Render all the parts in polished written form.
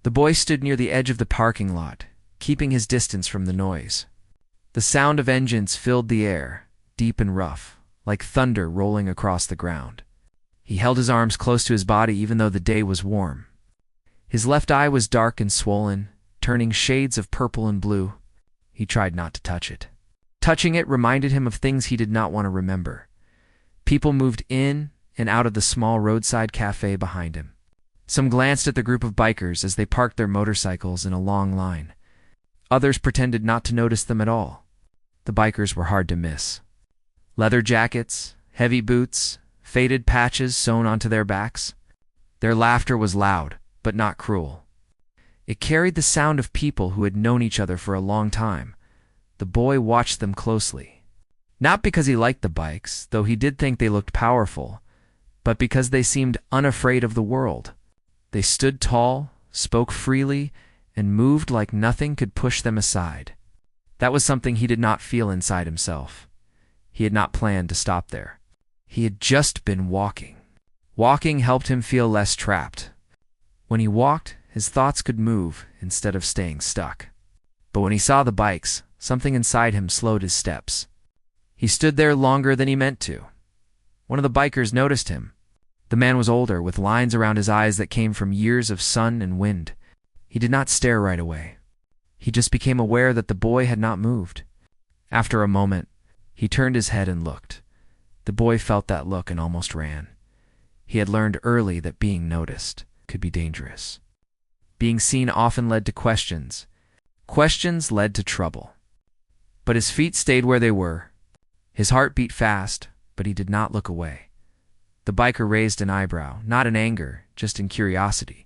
The boy stood near the edge of the parking lot, keeping his distance from the noise. The sound of engines filled the air, deep and rough, like thunder rolling across the ground. He held his arms close to his body even though the day was warm. His left eye was dark and swollen, turning shades of purple and blue. He tried not to touch it. Touching it reminded him of things he did not want to remember. People moved in and out of the small roadside cafe behind him. Some glanced at the group of bikers as they parked their motorcycles in a long line. Others pretended not to notice them at all. The bikers were hard to miss. Leather jackets, heavy boots, faded patches sewn onto their backs. Their laughter was loud, but not cruel. It carried the sound of people who had known each other for a long time. The boy watched them closely. Not because he liked the bikes, though he did think they looked powerful, but because they seemed unafraid of the world. They stood tall, spoke freely, and moved like nothing could push them aside. That was something he did not feel inside himself. He had not planned to stop there. He had just been walking. Walking helped him feel less trapped. When he walked, his thoughts could move instead of staying stuck. But when he saw the bikes, something inside him slowed his steps. He stood there longer than he meant to. One of the bikers noticed him. The man was older, with lines around his eyes that came from years of sun and wind. He did not stare right away. He just became aware that the boy had not moved. After a moment, he turned his head and looked. The boy felt that look and almost ran. He had learned early that being noticed could be dangerous. Being seen often led to questions. Questions led to trouble. But his feet stayed where they were. His heart beat fast, but he did not look away. The biker raised an eyebrow, not in anger, just in curiosity.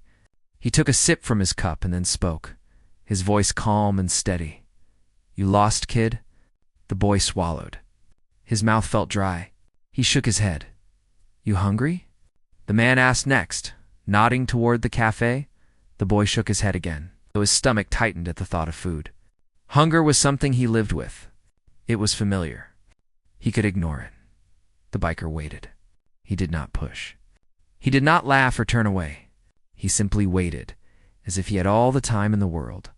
He took a sip from his cup and then spoke, his voice calm and steady. "You lost, kid?" The boy swallowed. His mouth felt dry. He shook his head. "You hungry?" The man asked next, nodding toward the cafe. The boy shook his head again, though his stomach tightened at the thought of food. Hunger was something he lived with. It was familiar. He could ignore it. The biker waited. He did not push. He did not laugh or turn away. He simply waited, as if he had all the time in the world.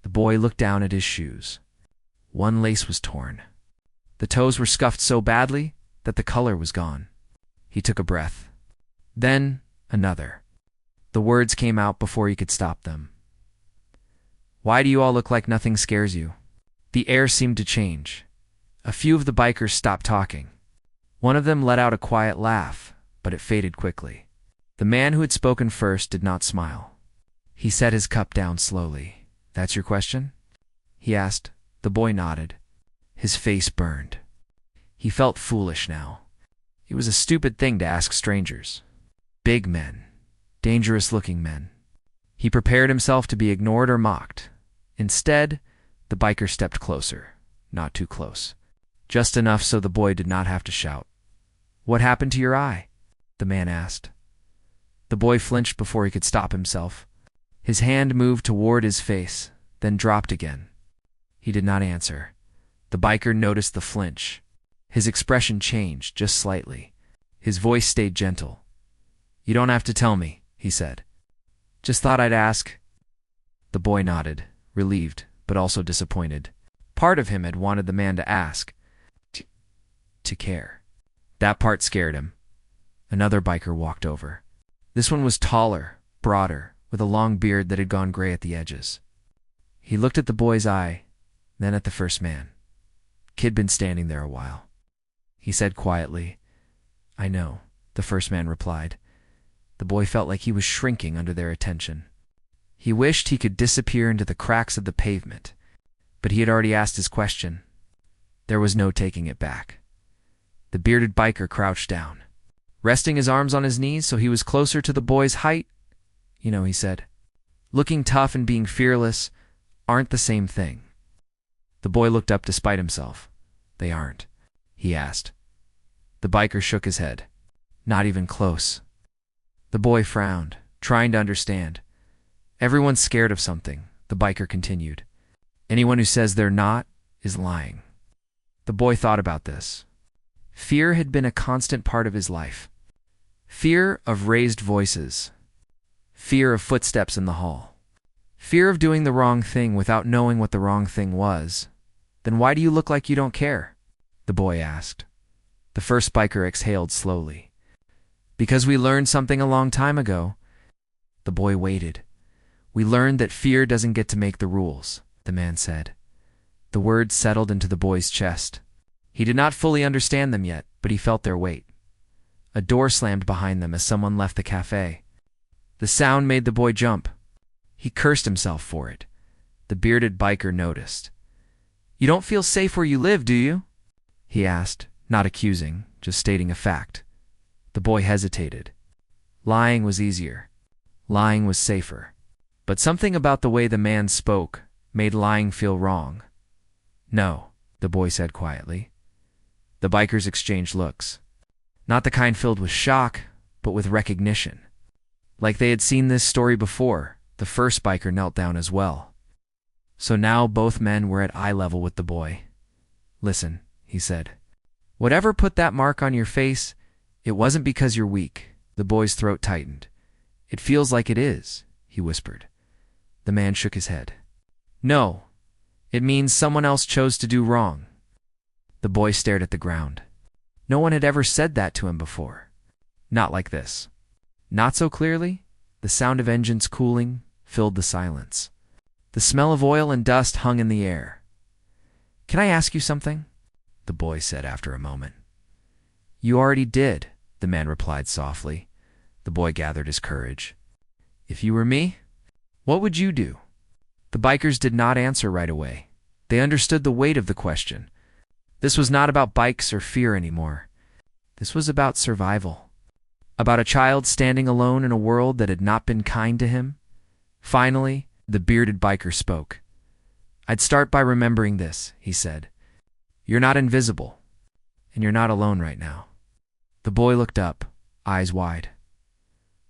The boy looked down at his shoes. One lace was torn. The toes were scuffed so badly that the color was gone. He took a breath. Then another. The words came out before he could stop them. "Why do you all look like nothing scares you?" The air seemed to change. A few of the bikers stopped talking. One of them let out a quiet laugh, but it faded quickly. The man who had spoken first did not smile. He set his cup down slowly. "That's your question?" he asked. The boy nodded. His face burned. He felt foolish now. It was a stupid thing to ask strangers. Big men. Dangerous-looking men. He prepared himself to be ignored or mocked. Instead, the biker stepped closer. Not too close. Just enough so the boy did not have to shout. "What happened to your eye?" the man asked. The boy flinched before he could stop himself. His hand moved toward his face, then dropped again. He did not answer. The biker noticed the flinch. His expression changed just slightly. His voice stayed gentle. "You don't have to tell me," he said. "Just thought I'd ask." The boy nodded, relieved, but also disappointed. Part of him had wanted the man to ask, to care. That part scared him. Another biker walked over. This one was taller, broader, with a long beard that had gone gray at the edges. He looked at the boy's eye, then at the first man. Kid been standing there a while. He said quietly, "I know," the first man replied. The boy felt like he was shrinking under their attention. He wished he could disappear into the cracks of the pavement, but he had already asked his question. There was no taking it back. The bearded biker crouched down, resting his arms on his knees so he was closer to the boy's height. "You know," he said, "looking tough and being fearless aren't the same thing." The boy looked up despite himself. "They aren't?" he asked. The biker shook his head. "Not even close." The boy frowned, trying to understand. "Everyone's scared of something," the biker continued. "Anyone who says they're not is lying." The boy thought about this. Fear had been a constant part of his life. Fear of raised voices. Fear of footsteps in the hall. Fear of doing the wrong thing without knowing what the wrong thing was. Then why do you look like you don't care? The boy asked. The first biker exhaled slowly. Because we learned something a long time ago. The boy waited. We learned that fear doesn't get to make the rules, the man said. The words settled into the boy's chest. He did not fully understand them yet, but he felt their weight. A door slammed behind them as someone left the cafe. The sound made the boy jump. He cursed himself for it. The bearded biker noticed. You don't feel safe where you live, do you? He asked, not accusing, just stating a fact. The boy hesitated. Lying was easier. Lying was safer. But something about the way the man spoke made lying feel wrong. No, the boy said quietly. The bikers exchanged looks. Not the kind filled with shock, but with recognition. Like they had seen this story before, the first biker knelt down as well. So now both men were at eye level with the boy. Listen, he said. Whatever put that mark on your face, it wasn't because you're weak. The boy's throat tightened. It feels like it is, he whispered. The man shook his head. No, it means someone else chose to do wrong. The boy stared at the ground. No one had ever said that to him before. Not like this. Not so clearly. The sound of engines cooling filled the silence. The smell of oil and dust hung in the air. Can I ask you something? The boy said after a moment. You already did, the man replied softly. The boy gathered his courage. If you were me, what would you do? The bikers did not answer right away. They understood the weight of the question. This was not about bikes or fear anymore. This was about survival. About a child standing alone in a world that had not been kind to him. Finally, the bearded biker spoke. I'd start by remembering this, he said. You're not invisible, and you're not alone right now. The boy looked up, eyes wide.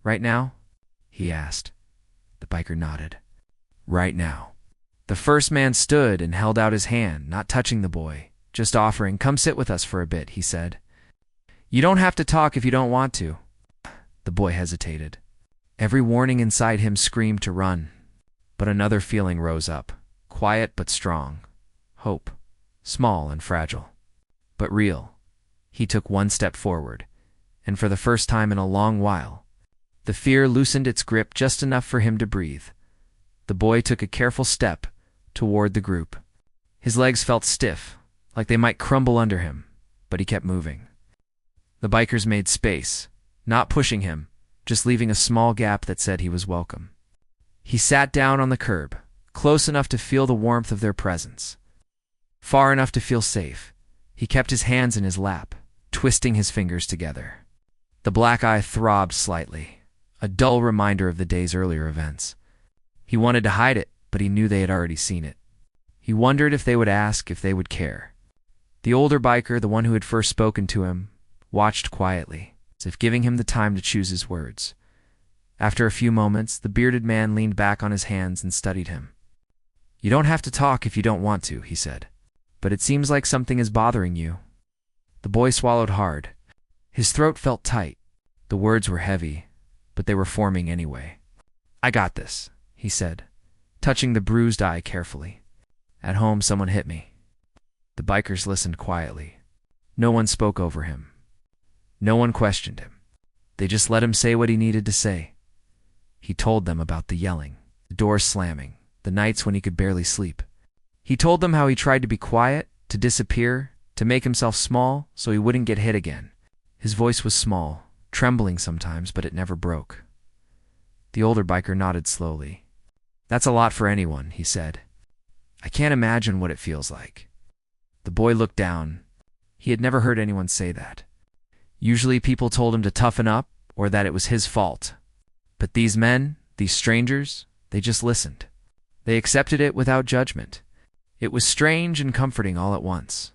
Right now? He asked. The biker nodded. Right now. The first man stood and held out his hand, not touching the boy, just offering, come sit with us for a bit, he said. You don't have to talk if you don't want to. The boy hesitated. Every warning inside him screamed to run. But another feeling rose up, quiet but strong. Hope, small and fragile, but real. He took one step forward, and for the first time in a long while, the fear loosened its grip just enough for him to breathe. The boy took a careful step toward the group. His legs felt stiff, like they might crumble under him, but he kept moving. The bikers made space, not pushing him, just leaving a small gap that said he was welcome. He sat down on the curb, close enough to feel the warmth of their presence. Far enough to feel safe. He kept his hands in his lap, twisting his fingers together. The black eye throbbed slightly, a dull reminder of the day's earlier events. He wanted to hide it, but he knew they had already seen it. He wondered if they would ask, if they would care. The older biker, the one who had first spoken to him, watched quietly, as if giving him the time to choose his words. After a few moments, the bearded man leaned back on his hands and studied him. You don't have to talk if you don't want to, he said. But it seems like something is bothering you. The boy swallowed hard. His throat felt tight. The words were heavy, but they were forming anyway. I got this, he said, touching the bruised eye carefully. At home, someone hit me. The bikers listened quietly. No one spoke over him. No one questioned him. They just let him say what he needed to say. He told them about the yelling, the doors slamming, the nights when he could barely sleep. He told them how he tried to be quiet, to disappear, to make himself small so he wouldn't get hit again. His voice was small, trembling sometimes, but it never broke. The older biker nodded slowly. That's a lot for anyone, he said. I can't imagine what it feels like. The boy looked down. He had never heard anyone say that. Usually people told him to toughen up or that it was his fault. But these men, these strangers, they just listened. They accepted it without judgment. It was strange and comforting all at once.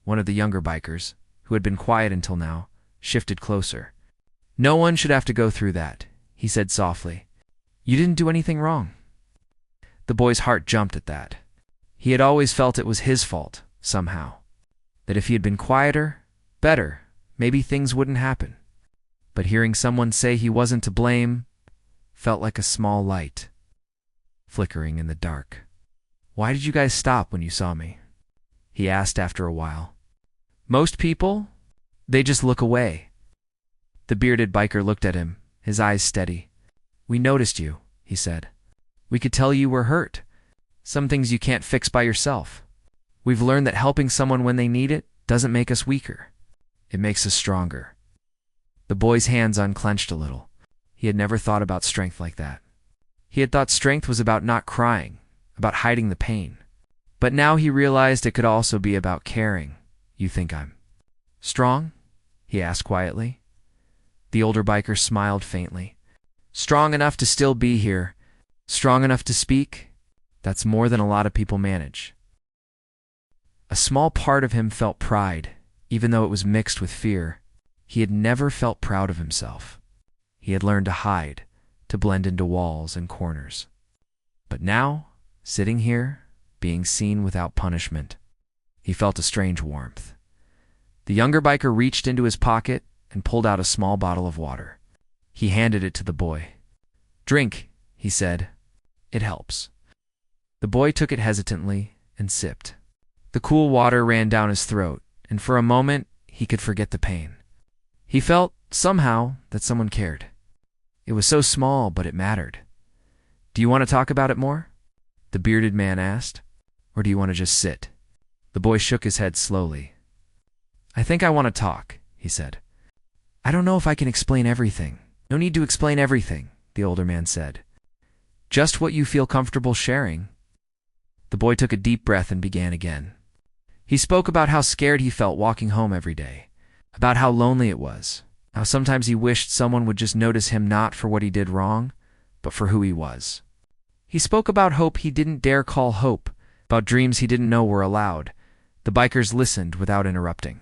One of the younger bikers, who had been quiet until now, shifted closer. No one should have to go through that, he said softly. You didn't do anything wrong. The boy's heart jumped at that. He had always felt it was his fault, somehow. That if he had been quieter, better, maybe things wouldn't happen. But hearing someone say he wasn't to blame felt like a small light. flickering in the dark. "Why did you guys stop when you saw me?" he asked after a while. "Most people, they just look away." The bearded biker looked at him, his eyes steady. "We noticed you," he said. "We could tell you were hurt. Some things you can't fix by yourself. We've learned that helping someone when they need it doesn't make us weaker. It makes us stronger." The boy's hands unclenched a little. He had never thought about strength like that. He had thought strength was about not crying, about hiding the pain. But now he realized it could also be about caring. "You think I'm strong?" he asked quietly. The older biker smiled faintly. "Strong enough to still be here. Strong enough to speak. That's more than a lot of people manage." A small part of him felt pride, even though it was mixed with fear. He had never felt proud of himself. He had learned to hide, to blend into walls and corners. But now, sitting here, being seen without punishment, he felt a strange warmth. The younger biker reached into his pocket and pulled out a small bottle of water. He handed it to the boy. "Drink," he said. "It helps." The boy took it hesitantly and sipped. The cool water ran down his throat, and for a moment he could forget the pain. He felt, somehow, that someone cared. It was so small, but it mattered. "Do you want to talk about it more?" the bearded man asked. "Or do you want to just sit?" The boy shook his head slowly. "I think I want to talk," he said. "I don't know if I can explain everything." "No need to explain everything," the older man said. "Just what you feel comfortable sharing." The boy took a deep breath and began again. He spoke about how scared he felt walking home every day, about how lonely it was, how sometimes he wished someone would just notice him not for what he did wrong, but for who he was. He spoke about hope he didn't dare call hope, about dreams he didn't know were allowed. The bikers listened without interrupting.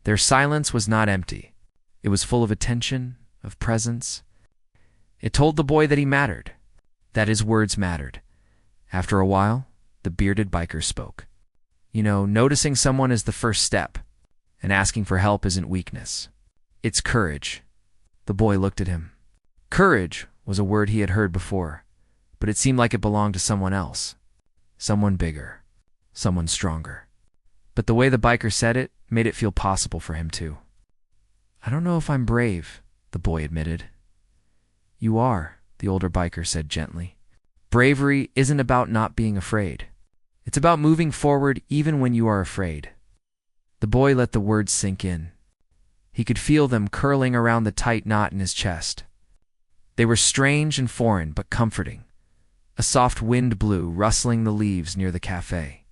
Their silence was not empty. It was full of attention, of presence. It told the boy that he mattered, that his words mattered. After a while, the bearded biker spoke. "You know, noticing someone is the first step, and asking for help isn't weakness. It's courage." The boy looked at him. Courage was a word he had heard before, but it seemed like it belonged to someone else. Someone bigger. Someone stronger. But the way the biker said it made it feel possible for him too. "I don't know if I'm brave," the boy admitted. "You are," the older biker said gently. "Bravery isn't about not being afraid. It's about moving forward even when you are afraid." The boy let the words sink in. He could feel them curling around the tight knot in his chest. They were strange and foreign, but comforting. A soft wind blew, rustling the leaves near the cafe.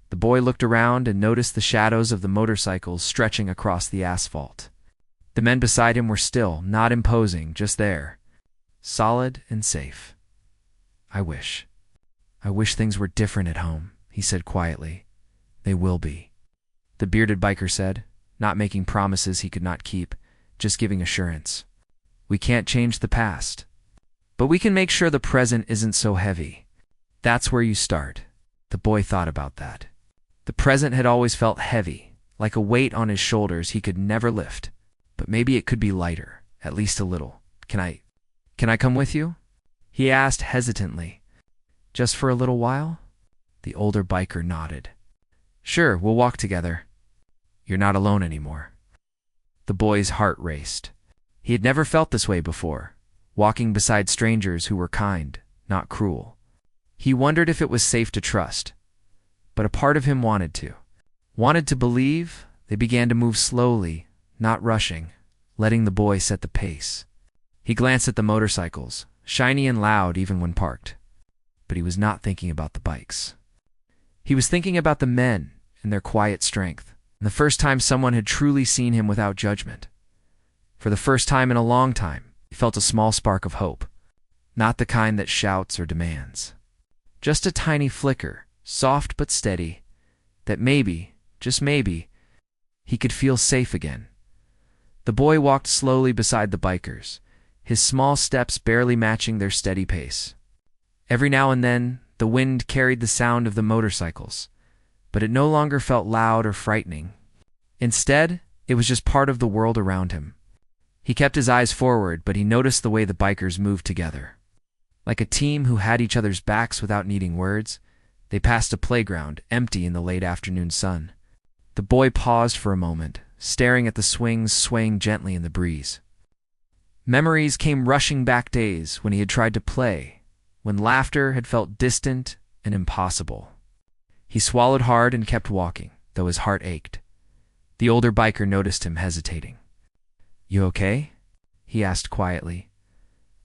The boy looked around and noticed the shadows of the motorcycles stretching across the asphalt. The men beside him were still, not imposing, just there, solid and safe. I wish things were different at home," he said quietly. "They will be," the bearded biker said, not making promises he could not keep, just giving assurance. "We can't change the past, but we can make sure the present isn't so heavy. That's where you start." The boy thought about that. The present had always felt heavy, like a weight on his shoulders he could never lift. But maybe it could be lighter, at least a little. Can I come with you?" he asked hesitantly. "Just for a little while?" The older biker nodded. "Sure, we'll walk together. You're not alone anymore." The boy's heart raced. He had never felt this way before, walking beside strangers who were kind, not cruel. He wondered if it was safe to trust. But a part of him wanted to believe. They began to move slowly, not rushing, letting the boy set the pace. He glanced at the motorcycles, shiny and loud even when parked. But he was not thinking about the bikes. He was thinking about the men and their quiet strength, and the first time someone had truly seen him without judgment. For the first time in a long time, he felt a small spark of hope, not the kind that shouts or demands. Just a tiny flicker, soft but steady, that maybe, just maybe, he could feel safe again. The boy walked slowly beside the bikers, his small steps barely matching their steady pace. Every now and then, the wind carried the sound of the motorcycles, but it no longer felt loud or frightening. Instead, it was just part of the world around him. He kept his eyes forward, but he noticed the way the bikers moved together. Like a team who had each other's backs without needing words, they passed a playground empty in the late afternoon sun. The boy paused for a moment, staring at the swings swaying gently in the breeze. Memories came rushing back, days when he had tried to play, when laughter had felt distant and impossible. He swallowed hard and kept walking, though his heart ached. The older biker noticed him hesitating. "You okay?" he asked quietly.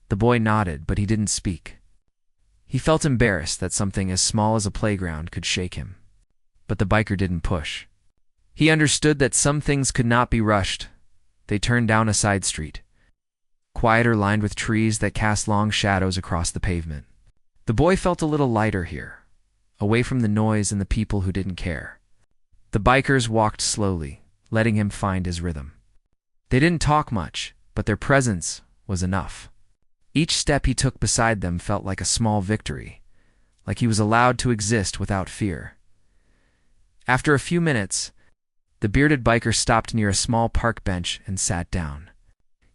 The boy nodded, but he didn't speak. He felt embarrassed that something as small as a playground could shake him. But the biker didn't push. He understood that some things could not be rushed. They turned down a side street, quieter, lined with trees that cast long shadows across the pavement. The boy felt a little lighter here, away from the noise and the people who didn't care. The bikers walked slowly, letting him find his rhythm. They didn't talk much, but their presence was enough. Each step he took beside them felt like a small victory, like he was allowed to exist without fear. After a few minutes, the bearded biker stopped near a small park bench and sat down.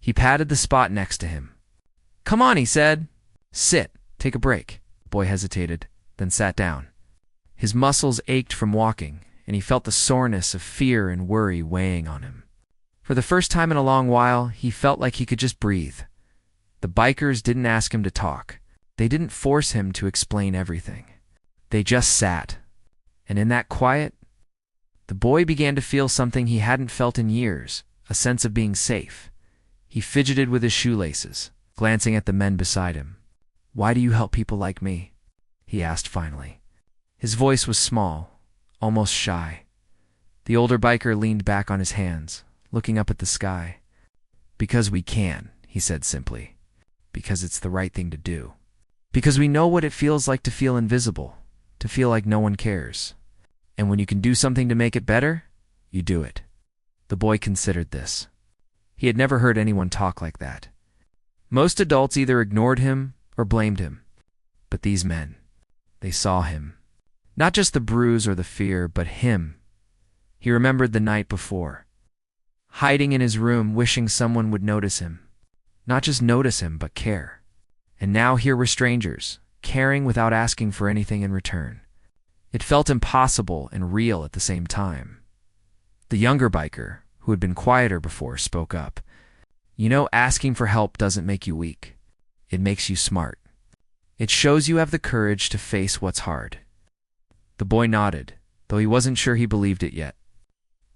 He patted the spot next to him. "Come on," he said. "Sit, take a break." The boy hesitated, then sat down. His muscles ached from walking, and he felt the soreness of fear and worry weighing on him. For the first time in a long while, he felt like he could just breathe. The bikers didn't ask him to talk. They didn't force him to explain everything. They just sat. And in that quiet, the boy began to feel something he hadn't felt in years, a sense of being safe. He fidgeted with his shoelaces, glancing at the men beside him. "Why do you help people like me?" he asked finally. His voice was small, almost shy. The older biker leaned back on his hands, looking up at the sky. "Because we can," he said simply. "Because it's the right thing to do. Because we know what it feels like to feel invisible, to feel like no one cares. And when you can do something to make it better, you do it." The boy considered this. He had never heard anyone talk like that. Most adults either ignored him or blamed him. But these men, they saw him. Not just the bruise or the fear, but him. He remembered the night before, hiding in his room, wishing someone would notice him. Not just notice him, but care. And now here were strangers, caring without asking for anything in return. It felt impossible and real at the same time. The younger biker, who had been quieter before, spoke up. "You know, asking for help doesn't make you weak. It makes you smart. It shows you have the courage to face what's hard." The boy nodded, though he wasn't sure he believed it yet.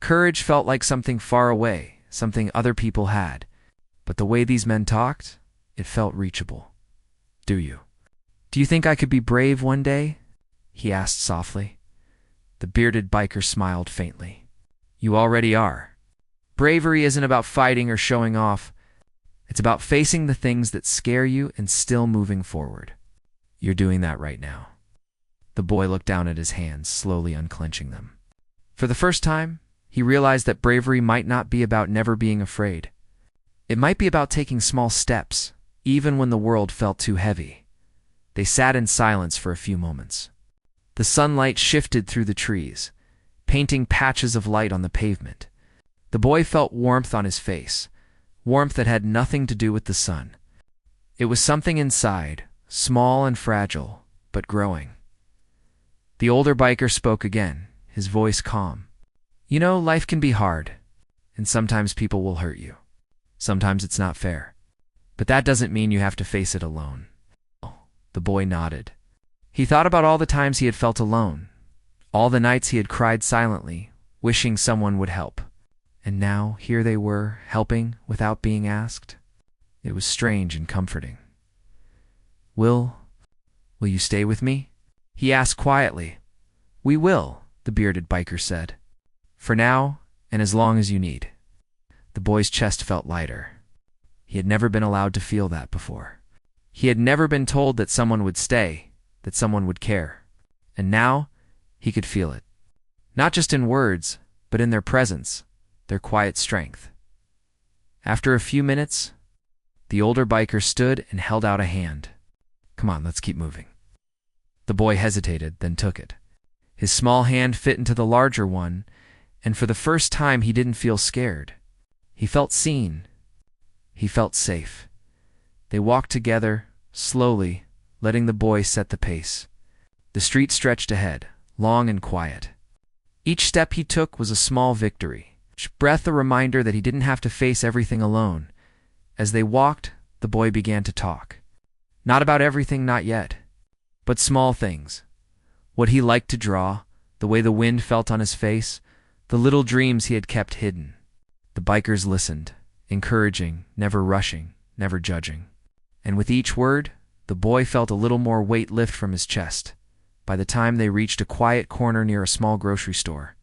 Courage felt like something far away, something other people had. But the way these men talked, it felt reachable. "Do you? Do you think I could be brave one day?" he asked softly. The bearded biker smiled faintly. "You already are. Bravery isn't about fighting or showing off. It's about facing the things that scare you and still moving forward. You're doing that right now." The boy looked down at his hands, slowly unclenching them. For the first time, he realized that bravery might not be about never being afraid. It might be about taking small steps, even when the world felt too heavy. They sat in silence for a few moments. The sunlight shifted through the trees, painting patches of light on the pavement. The boy felt warmth on his face, warmth that had nothing to do with the sun. It was something inside, small and fragile, but growing. The older biker spoke again, his voice calm. "You know, life can be hard, and sometimes people will hurt you. Sometimes it's not fair. But that doesn't mean you have to face it alone." The boy nodded. He thought about all the times he had felt alone, all the nights he had cried silently, wishing someone would help. And now, here they were, helping without being asked. It was strange and comforting. Will you stay with me?" he asked quietly. "We will," the bearded biker said. "For now, and as long as you need." The boy's chest felt lighter. He had never been allowed to feel that before. He had never been told that someone would stay, that someone would care. And now, he could feel it. Not just in words, but in their presence, their quiet strength. After a few minutes, the older biker stood and held out a hand. "Come on, let's keep moving." The boy hesitated, then took it. His small hand fit into the larger one, and for the first time he didn't feel scared. He felt seen. He felt safe. They walked together, slowly, letting the boy set the pace. The street stretched ahead, long and quiet. Each step he took was a small victory, each breath a reminder that he didn't have to face everything alone. As they walked, the boy began to talk. Not about everything, not yet, but small things. What he liked to draw, the way the wind felt on his face, the little dreams he had kept hidden. The bikers listened, encouraging, never rushing, never judging. And with each word, the boy felt a little more weight lift from his chest. By the time they reached a quiet corner near a small grocery store,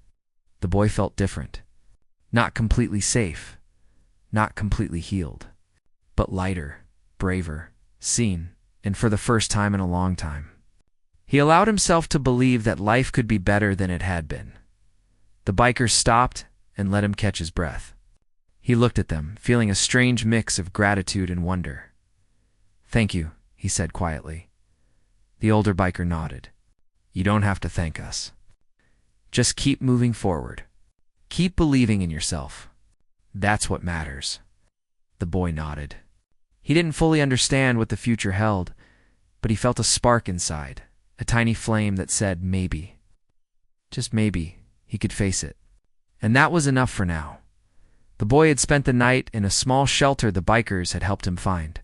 the boy felt different. Not completely safe, not completely healed, but lighter, braver, seen, and for the first time in a long time. He allowed himself to believe that life could be better than it had been. The bikers stopped and let him catch his breath. He looked at them, feeling a strange mix of gratitude and wonder. "Thank you," he said quietly. The older biker nodded. "You don't have to thank us. Just keep moving forward. Keep believing in yourself. That's what matters." The boy nodded. He didn't fully understand what the future held, but he felt a spark inside, a tiny flame that said maybe. Just maybe he could face it. And that was enough for now. The boy had spent the night in a small shelter the bikers had helped him find.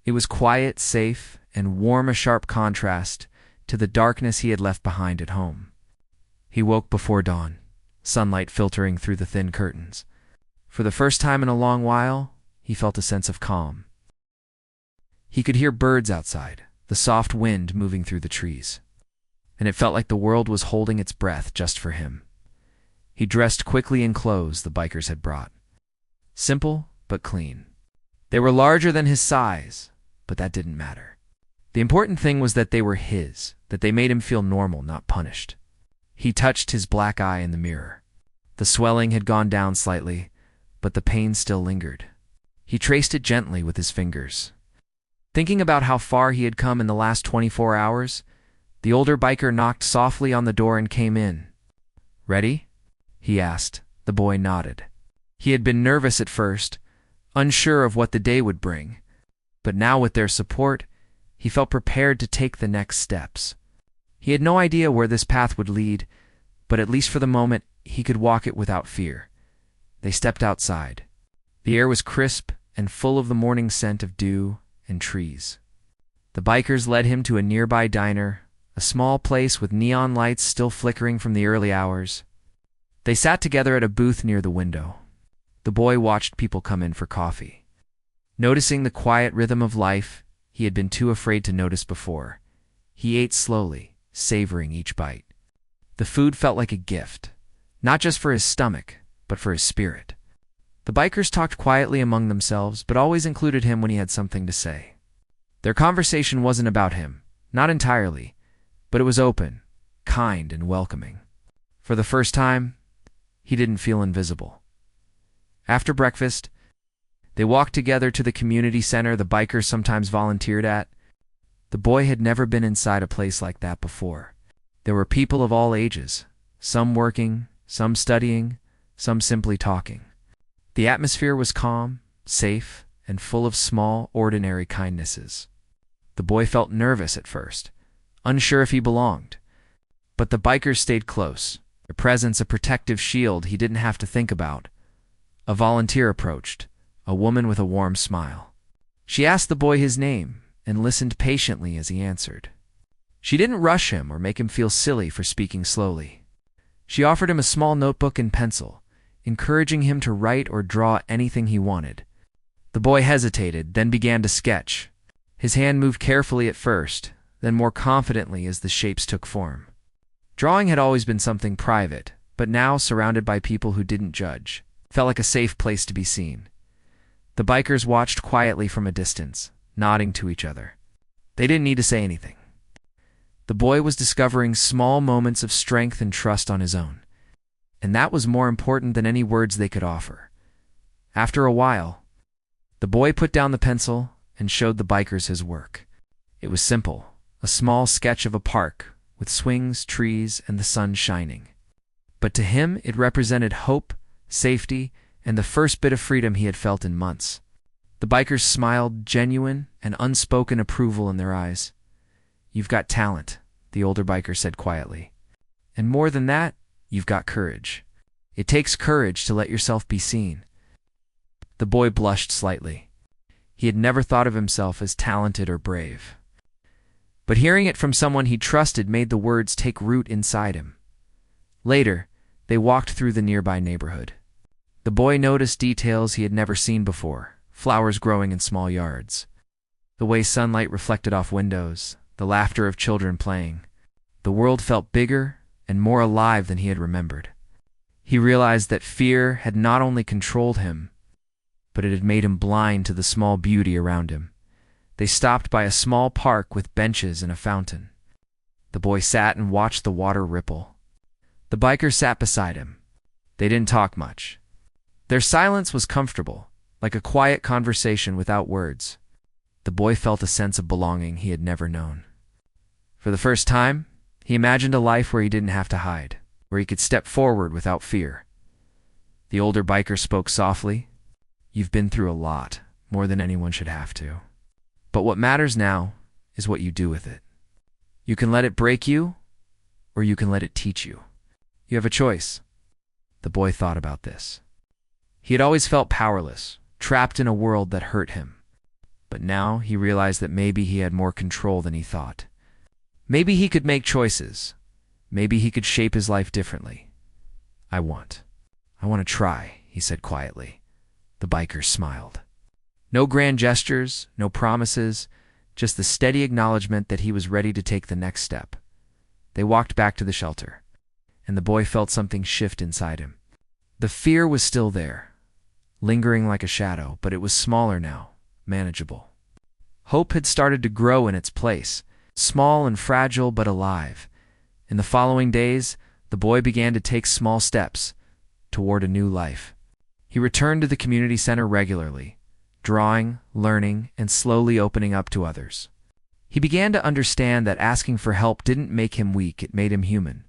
It was quiet, safe, and warm, a sharp contrast to the darkness he had left behind at home. He woke before dawn, sunlight filtering through the thin curtains. For the first time in a long while, he felt a sense of calm. He could hear birds outside, the soft wind moving through the trees, and it felt like the world was holding its breath just for him. He dressed quickly in clothes the bikers had brought. Simple, but clean. They were larger than his size, but that didn't matter. The important thing was that they were his, that they made him feel normal, not punished. He touched his black eye in the mirror. The swelling had gone down slightly, but the pain still lingered. He traced it gently with his fingers. Thinking about how far he had come in the last 24 hours, the older biker knocked softly on the door and came in. "Ready?" he asked. The boy nodded. He had been nervous at first, unsure of what the day would bring, but now with their support, he felt prepared to take the next steps. He had no idea where this path would lead, but at least for the moment, he could walk it without fear. They stepped outside. The air was crisp and full of the morning scent of dew and trees. The bikers led him to a nearby diner, a small place with neon lights still flickering from the early hours. They sat together at a booth near the window. The boy watched people come in for coffee. Noticing the quiet rhythm of life he had been too afraid to notice before, he ate slowly, savoring each bite. The food felt like a gift, not just for his stomach, but for his spirit. The bikers talked quietly among themselves, but always included him when he had something to say. Their conversation wasn't about him, not entirely, but it was open, kind, and welcoming. For the first time, he didn't feel invisible. After breakfast, they walked together to the community center the bikers sometimes volunteered at. The boy had never been inside a place like that before. There were people of all ages, some working, some studying, some simply talking. The atmosphere was calm, safe, and full of small, ordinary kindnesses. The boy felt nervous at first, unsure if he belonged. But the bikers stayed close, their presence a protective shield he didn't have to think about. A volunteer approached, a woman with a warm smile. She asked the boy his name and listened patiently as he answered. She didn't rush him or make him feel silly for speaking slowly. She offered him a small notebook and pencil, encouraging him to write or draw anything he wanted. The boy hesitated, then began to sketch. His hand moved carefully at first, then more confidently as the shapes took form. Drawing had always been something private, but now, surrounded by people who didn't judge, felt like a safe place to be seen. The bikers watched quietly from a distance, nodding to each other. They didn't need to say anything. The boy was discovering small moments of strength and trust on his own, and that was more important than any words they could offer. After a while, the boy put down the pencil and showed the bikers his work. It was simple, a small sketch of a park with swings, trees, and the sun shining. But to him, it represented hope, safety, and the first bit of freedom he had felt in months. The bikers smiled, genuine and unspoken approval in their eyes. You've got talent, the older biker said quietly. And more than that, you've got courage. It takes courage to let yourself be seen. The boy blushed slightly. He had never thought of himself as talented or brave. But hearing it from someone he trusted made the words take root inside him. Later, they walked through the nearby neighborhood. The boy noticed details he had never seen before, flowers growing in small yards, the way sunlight reflected off windows, the laughter of children playing. The world felt bigger and more alive than he had remembered. He realized that fear had not only controlled him, but it had made him blind to the small beauty around him. They stopped by a small park with benches and a fountain. The boy sat and watched the water ripple. The biker sat beside him. They didn't talk much. Their silence was comfortable, like a quiet conversation without words. The boy felt a sense of belonging he had never known. For the first time, he imagined a life where he didn't have to hide, where he could step forward without fear. The older biker spoke softly. You've been through a lot, more than anyone should have to. But what matters now is what you do with it. You can let it break you, or you can let it teach you. You have a choice. The boy thought about this. He had always felt powerless, trapped in a world that hurt him. But now he realized that maybe he had more control than he thought. Maybe he could make choices. Maybe he could shape his life differently. I want to try, he said quietly. The biker smiled. No grand gestures, no promises, just the steady acknowledgement that he was ready to take the next step. They walked back to the shelter, and the boy felt something shift inside him. The fear was still there, lingering like a shadow, but it was smaller now, manageable. Hope had started to grow in its place, small and fragile but alive. In the following days, the boy began to take small steps toward a new life. He returned to the community center regularly, drawing, learning, and slowly opening up to others. He began to understand that asking for help didn't make him weak, it made him human.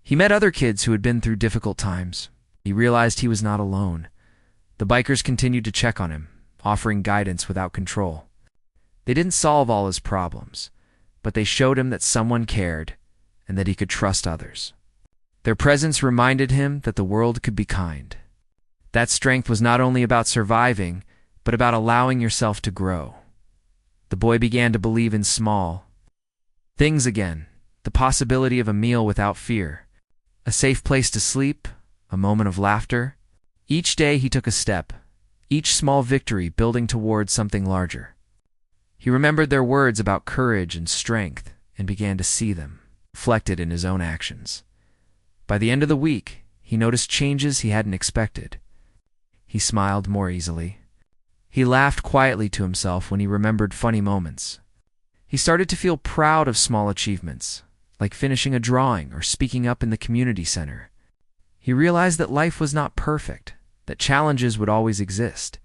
He met other kids who had been through difficult times. He realized he was not alone. The bikers continued to check on him, offering guidance without control. They didn't solve all his problems, but they showed him that someone cared and that he could trust others. Their presence reminded him that the world could be kind. That strength was not only about surviving, but about allowing yourself to grow. The boy began to believe in small things again, the possibility of a meal without fear, a safe place to sleep, a moment of laughter. Each day he took a step, each small victory building towards something larger. He remembered their words about courage and strength and began to see them reflected in his own actions. By the end of the week, he noticed changes he hadn't expected. He smiled more easily. He laughed quietly to himself when he remembered funny moments. He started to feel proud of small achievements, like finishing a drawing or speaking up in the community center. He realized that life was not perfect, that challenges would always exist,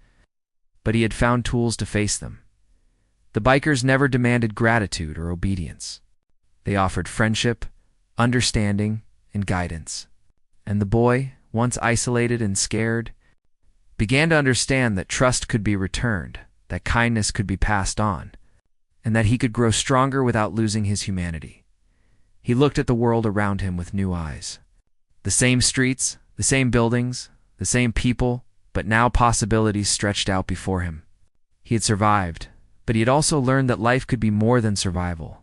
but he had found tools to face them. The bikers never demanded gratitude or obedience. They offered friendship, understanding, and guidance. And the boy, once isolated and scared, began to understand that trust could be returned, that kindness could be passed on, and that he could grow stronger without losing his humanity. He looked at the world around him with new eyes. The same streets, the same buildings, the same people, but now possibilities stretched out before him. He had survived, but he had also learned that life could be more than survival.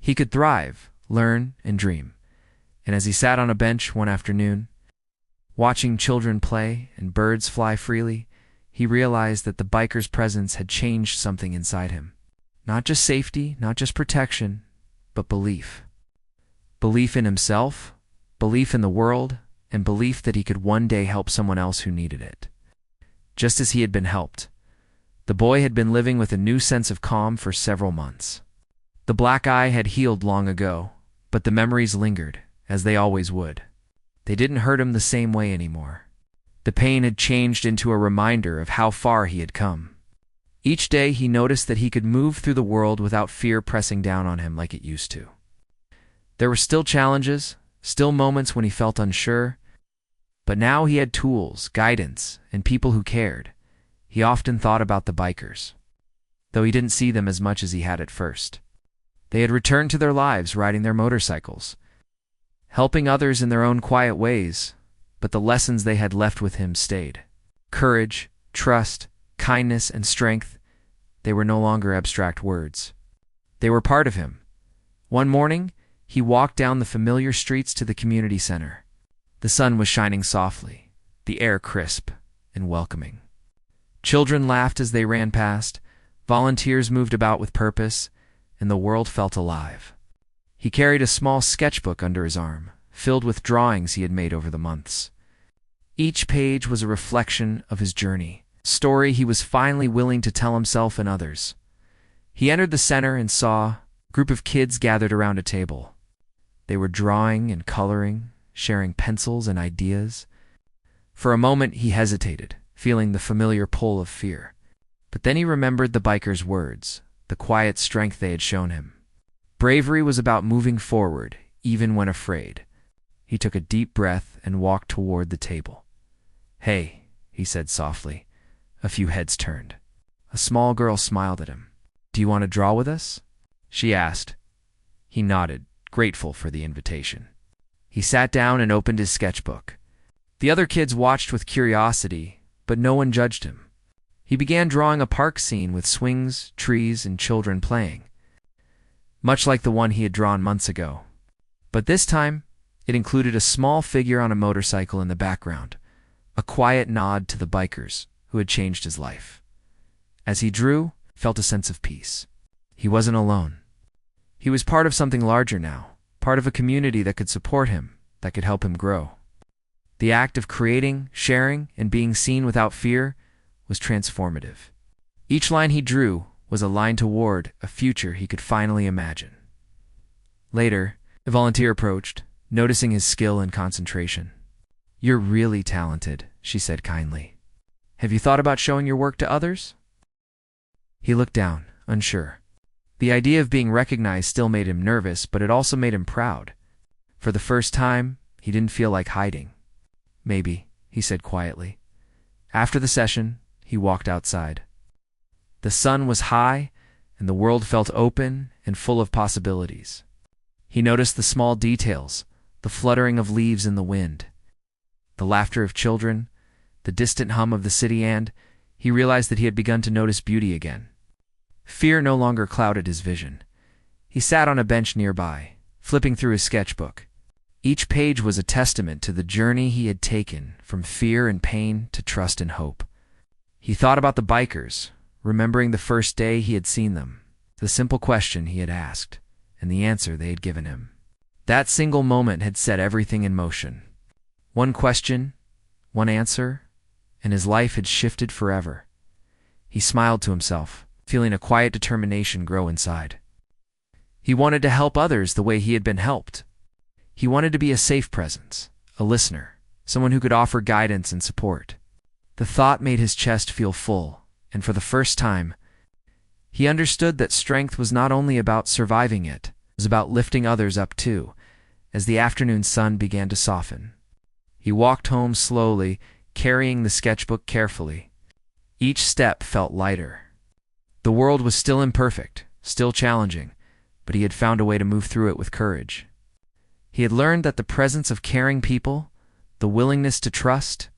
He could thrive, learn, and dream. And as he sat on a bench one afternoon, watching children play and birds fly freely, he realized that the biker's presence had changed something inside him. Not just safety, not just protection, but belief. Belief in himself, belief in the world, and belief that he could one day help someone else who needed it. Just as he had been helped, the boy had been living with a new sense of calm for several months. The black eye had healed long ago, but the memories lingered, as they always would. They didn't hurt him the same way anymore. The pain had changed into a reminder of how far he had come. Each day he noticed that he could move through the world without fear pressing down on him like it used to. There were still challenges, still moments when he felt unsure, but now he had tools, guidance, and people who cared. He often thought about the bikers, though he didn't see them as much as he had at first. They had returned to their lives riding their motorcycles, helping others in their own quiet ways, but the lessons they had left with him stayed. Courage, trust, kindness, and strength, they were no longer abstract words. They were part of him. One morning, he walked down the familiar streets to the community center. The sun was shining softly, the air crisp and welcoming. Children laughed as they ran past, volunteers moved about with purpose, and the world felt alive. He carried a small sketchbook under his arm, filled with drawings he had made over the months. Each page was a reflection of his journey, a story he was finally willing to tell himself and others. He entered the center and saw a group of kids gathered around a table. They were drawing and coloring, sharing pencils and ideas. For a moment he hesitated, feeling the familiar pull of fear. But then he remembered the bikers' words, the quiet strength they had shown him. Bravery was about moving forward, even when afraid. He took a deep breath and walked toward the table. "Hey," he said softly. A few heads turned. A small girl smiled at him. "Do you want to draw with us?" she asked. He nodded, grateful for the invitation. He sat down and opened his sketchbook. The other kids watched with curiosity, but no one judged him. He began drawing a park scene with swings, trees, and children playing, much like the one he had drawn months ago. But this time, it included a small figure on a motorcycle in the background, a quiet nod to the bikers who had changed his life. As he drew, he felt a sense of peace. He wasn't alone. He was part of something larger now, part of a community that could support him, that could help him grow. The act of creating, sharing, and being seen without fear was transformative. Each line he drew was a line toward a future he could finally imagine. Later, a volunteer approached, noticing his skill and concentration. "You're really talented," she said kindly. "Have you thought about showing your work to others?" He looked down, unsure. The idea of being recognized still made him nervous, but it also made him proud. For the first time, he didn't feel like hiding. "Maybe," he said quietly. After the session, he walked outside. The sun was high, and the world felt open and full of possibilities. He noticed the small details, the fluttering of leaves in the wind, the laughter of children, the distant hum of the city, and he realized that he had begun to notice beauty again. Fear no longer clouded his vision. He sat on a bench nearby, flipping through his sketchbook. Each page was a testament to the journey he had taken from fear and pain to trust and hope. He thought about the bikers, remembering the first day he had seen them, the simple question he had asked, and the answer they had given him. That single moment had set everything in motion. One question, one answer, and his life had shifted forever. He smiled to himself, feeling a quiet determination grow inside. He wanted to help others the way he had been helped. He wanted to be a safe presence, a listener, someone who could offer guidance and support. The thought made his chest feel full, and for the first time, he understood that strength was not only about surviving it was about lifting others up too, as the afternoon sun began to soften. He walked home slowly, carrying the sketchbook carefully. Each step felt lighter. The world was still imperfect, still challenging, but he had found a way to move through it with courage. He had learned that the presence of caring people, the willingness to trust,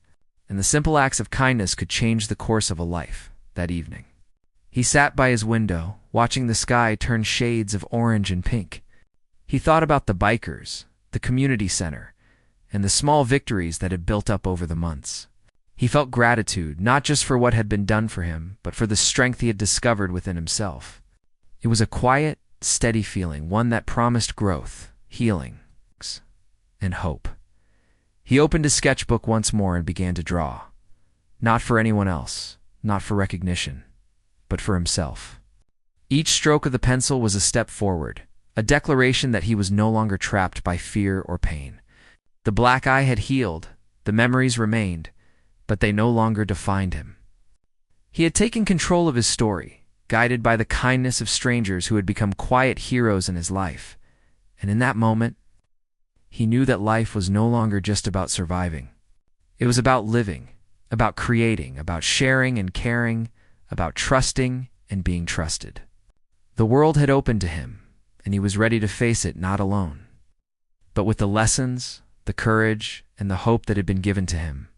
and the simple acts of kindness could change the course of a life. That evening, he sat by his window, watching the sky turn shades of orange and pink. He thought about the bikers, the community center, and the small victories that had built up over the months. He felt gratitude, not just for what had been done for him, but for the strength he had discovered within himself. It was a quiet, steady feeling, one that promised growth, healing, and hope. He opened his sketchbook once more and began to draw. Not for anyone else, not for recognition, but for himself. Each stroke of the pencil was a step forward, a declaration that he was no longer trapped by fear or pain. The black eye had healed, the memories remained, but they no longer defined him. He had taken control of his story, guided by the kindness of strangers who had become quiet heroes in his life. And in that moment, he knew that life was no longer just about surviving. It was about living, about creating, about sharing and caring, about trusting and being trusted. The world had opened to him, and he was ready to face it not alone, but with the lessons, the courage, and the hope that had been given to him.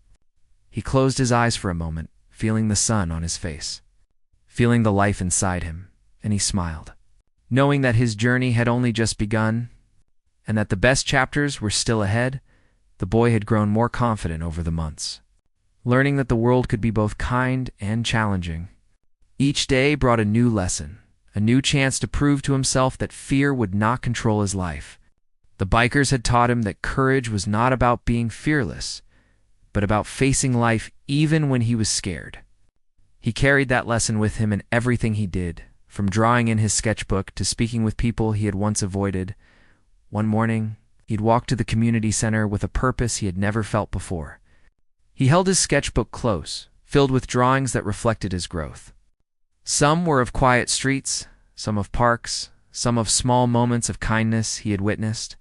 He closed his eyes for a moment, feeling the sun on his face, feeling the life inside him, and he smiled, knowing that his journey had only just begun, and that the best chapters were still ahead. The boy had grown more confident over the months, learning that the world could be both kind and challenging. Each day brought a new lesson, a new chance to prove to himself that fear would not control his life. The bikers had taught him that courage was not about being fearless, but about facing life even when he was scared. He carried that lesson with him in everything he did, from drawing in his sketchbook to speaking with people he had once avoided. One morning, he'd walked to the community center with a purpose he had never felt before. He held his sketchbook close, filled with drawings that reflected his growth. Some were of quiet streets, some of parks, some of small moments of kindness he had witnessed.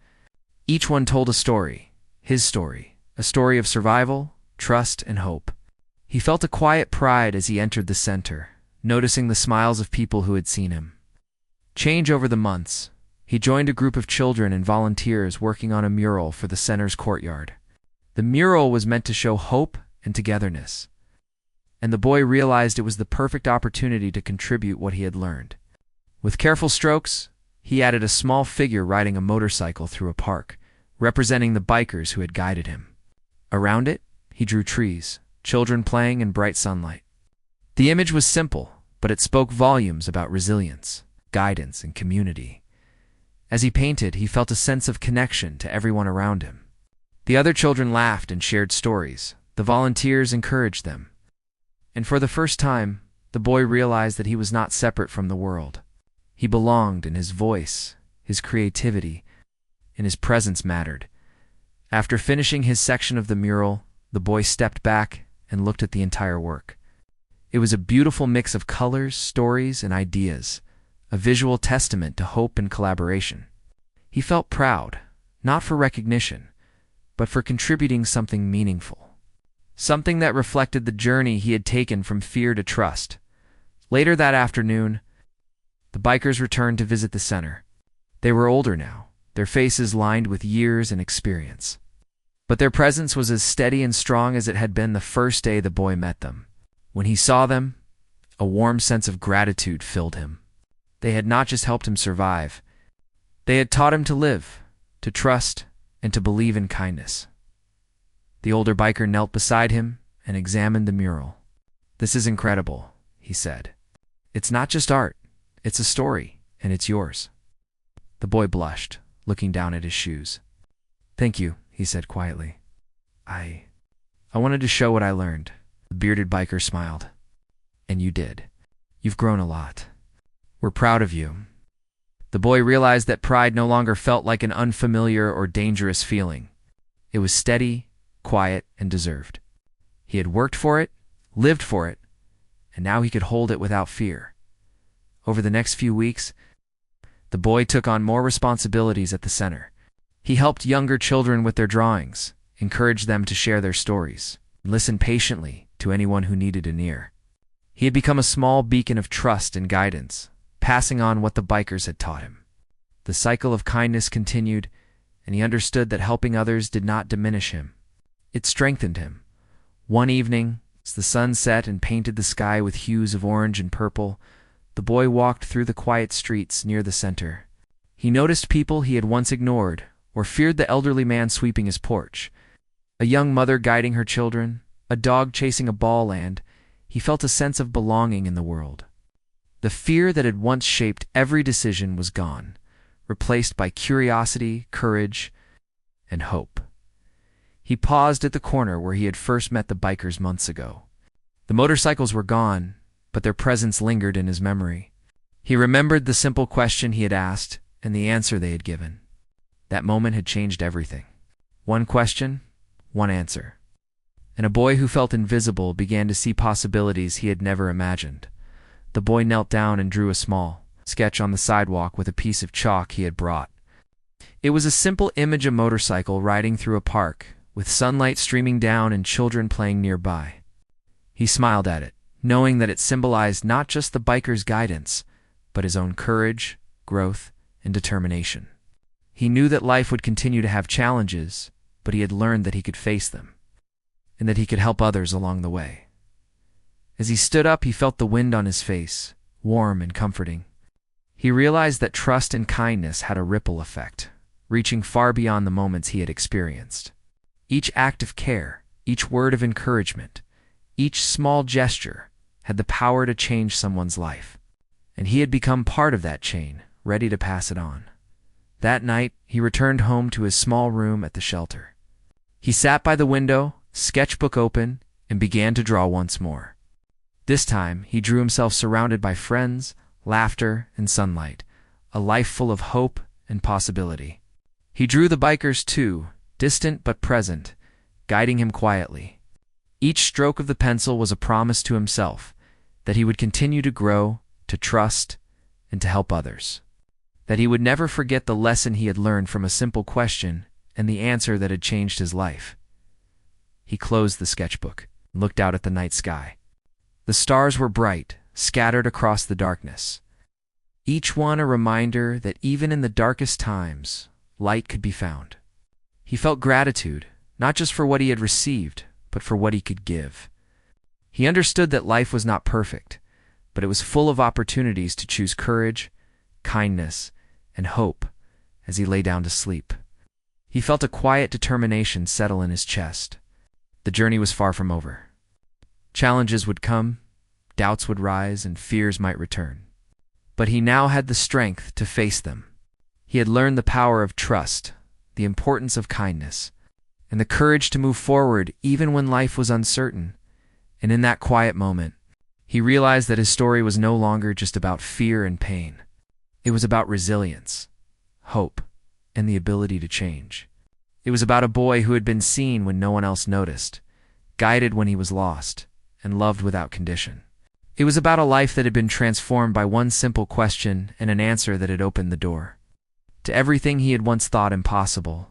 Each one told a story, his story, a story of survival, trust, and hope. He felt a quiet pride as he entered the center, noticing the smiles of people who had seen him. Change over the months. He joined a group of children and volunteers working on a mural for the center's courtyard. The mural was meant to show hope and togetherness, and the boy realized it was the perfect opportunity to contribute what he had learned. With careful strokes, he added a small figure riding a motorcycle through a park, representing the bikers who had guided him. Around it, he drew trees, children playing in bright sunlight. The image was simple, but it spoke volumes about resilience, guidance, and community. As he painted, he felt a sense of connection to everyone around him. The other children laughed and shared stories. The volunteers encouraged them. And for the first time, the boy realized that he was not separate from the world. He belonged, and his voice, his creativity, and his presence mattered. After finishing his section of the mural, the boy stepped back and looked at the entire work. It was a beautiful mix of colors, stories, and ideas, a visual testament to hope and collaboration. He felt proud, not for recognition, but for contributing something meaningful, something that reflected the journey he had taken from fear to trust. Later that afternoon, the bikers returned to visit the center. They were older now, their faces lined with years and experience. But their presence was as steady and strong as it had been the first day the boy met them. When he saw them, a warm sense of gratitude filled him. They had not just helped him survive. They had taught him to live, to trust, and to believe in kindness. The older biker knelt beside him and examined the mural. "This is incredible," he said. "It's not just art. It's a story, and it's yours." The boy blushed, looking down at his shoes. "Thank you," he said quietly. I wanted to show what I learned." The bearded biker smiled. "And you did. You've grown a lot. We're proud of you." The boy realized that pride no longer felt like an unfamiliar or dangerous feeling. It was steady, quiet, and deserved. He had worked for it, lived for it, and now he could hold it without fear. Over the next few weeks, the boy took on more responsibilities at the center. He helped younger children with their drawings, encouraged them to share their stories, and listened patiently to anyone who needed an ear. He had become a small beacon of trust and guidance, passing on what the bikers had taught him. The cycle of kindness continued, and he understood that helping others did not diminish him. It strengthened him. One evening, as the sun set and painted the sky with hues of orange and purple, the boy walked through the quiet streets near the center. He noticed people he had once ignored, or feared the elderly man sweeping his porch, a young mother guiding her children, a dog chasing a ball, and he felt a sense of belonging in the world. The fear that had once shaped every decision was gone, replaced by curiosity, courage, and hope. He paused at the corner where he had first met the bikers months ago. The motorcycles were gone, but their presence lingered in his memory. He remembered the simple question he had asked and the answer they had given. That moment had changed everything. One question, one answer. And a boy who felt invisible began to see possibilities he had never imagined. The boy knelt down and drew a small sketch on the sidewalk with a piece of chalk he had brought. It was a simple image of a motorcycle riding through a park, with sunlight streaming down and children playing nearby. He smiled at it, knowing that it symbolized not just the biker's guidance, but his own courage, growth, and determination. He knew that life would continue to have challenges, but he had learned that he could face them, and that he could help others along the way. As he stood up, he felt the wind on his face, warm and comforting. He realized that trust and kindness had a ripple effect, reaching far beyond the moments he had experienced. Each act of care, each word of encouragement, each small gesture had the power to change someone's life, and he had become part of that chain, ready to pass it on. That night, he returned home to his small room at the shelter. He sat by the window, sketchbook open, and began to draw once more. This time, he drew himself surrounded by friends, laughter, and sunlight, a life full of hope and possibility. He drew the bikers too, distant but present, guiding him quietly. Each stroke of the pencil was a promise to himself that he would continue to grow, to trust, and to help others. That he would never forget the lesson he had learned from a simple question and the answer that had changed his life. He closed the sketchbook and looked out at the night sky. The stars were bright, scattered across the darkness, each one a reminder that even in the darkest times, light could be found. He felt gratitude, not just for what he had received, but for what he could give. He understood that life was not perfect, but it was full of opportunities to choose courage, kindness, and hope as he lay down to sleep. He felt a quiet determination settle in his chest. The journey was far from over. Challenges would come, doubts would rise, and fears might return. But he now had the strength to face them. He had learned the power of trust, the importance of kindness, and the courage to move forward even when life was uncertain. And in that quiet moment, he realized that his story was no longer just about fear and pain. It was about resilience, hope, and the ability to change. It was about a boy who had been seen when no one else noticed, guided when he was lost, and loved without condition. It was about a life that had been transformed by one simple question and an answer that had opened the door to everything he had once thought impossible.